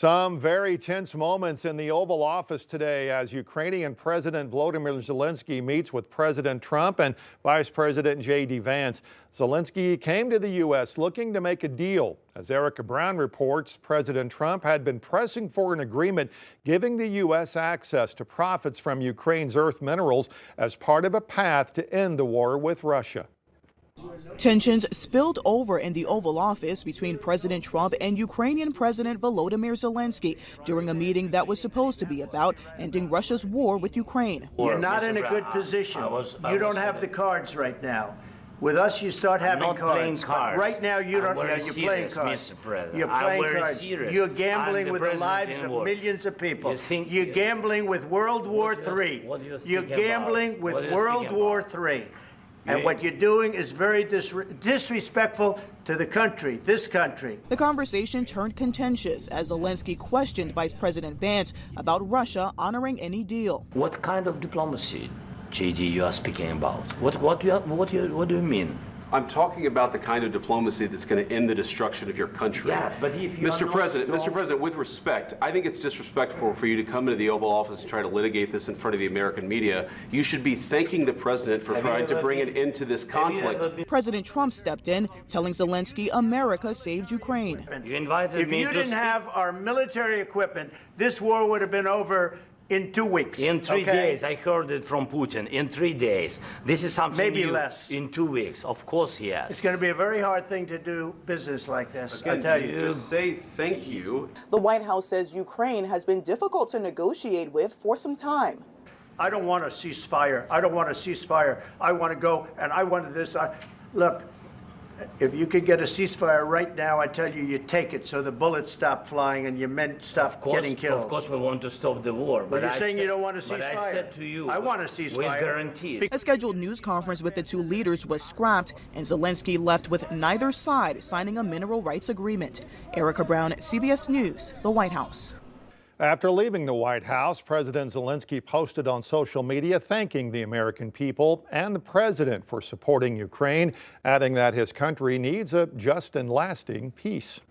Some very tense moments in the Oval Office today as Ukrainian President Volodymyr Zelenskyy meets with President Trump and Vice President J.D. Vance. Zelenskyy came to the U.S. looking to make a deal. As Erica Brown reports, President Trump had been pressing for an agreement giving the U.S. access to profits from Ukraine's earth minerals as part of a path to end the war with Russia. Tensions spilled over in the Oval Office between President Trump and Ukrainian President Volodymyr Zelenskyy during a meeting that was supposed to be about ending Russia's war with Ukraine. You're not in a good position. You don't have the cards right now. With us, you start having cards. But right now, you don't. Yeah, you're playing cards. You're playing cards. You're gambling with the lives of millions of people. You're gambling with World War III. You're gambling with World War III. And what you're doing is very disrespectful to the country, this country. The conversation turned contentious as Zelenskyy questioned Vice President Vance about Russia honoring any deal. What kind of diplomacy, JD, you are speaking about? What do you mean? I'm talking about the kind of diplomacy that's going to end the destruction of your country. Yes, but if you Mr. President, with respect, I think it's disrespectful for you to come into the Oval Office and try to litigate this in front of the American media. You should be thanking the president for trying to bring an end to this conflict. President Trump stepped in, telling Zelenskyy America saved Ukraine. If you didn't have our military equipment, this war would have been over in 2 weeks. In 3 days, I heard it from Putin. In 3 days. This is something maybe new. Less. In 2 weeks, of course, yes. It's going to be a very hard thing to do business like this. Again, I tell you. Just say thank you. The White House says Ukraine has been difficult to negotiate with for some time. I don't want a ceasefire. I don't want a ceasefire. I want to go, and I wanted this. Look, if you could get a ceasefire right now, I tell you, you take it so the bullets stop flying and your men stop getting killed. Of course, we want to stop the war. But you're saying you don't want a ceasefire. But I said to you, I want a ceasefire. With guarantees. A scheduled news conference with the two leaders was scrapped, and Zelenskyy left with neither side signing a mineral rights agreement. Erica Brown, CBS News, the White House. After leaving the White House, President Zelenskyy posted on social media thanking the American people and the president for supporting Ukraine, adding that his country needs a just and lasting peace.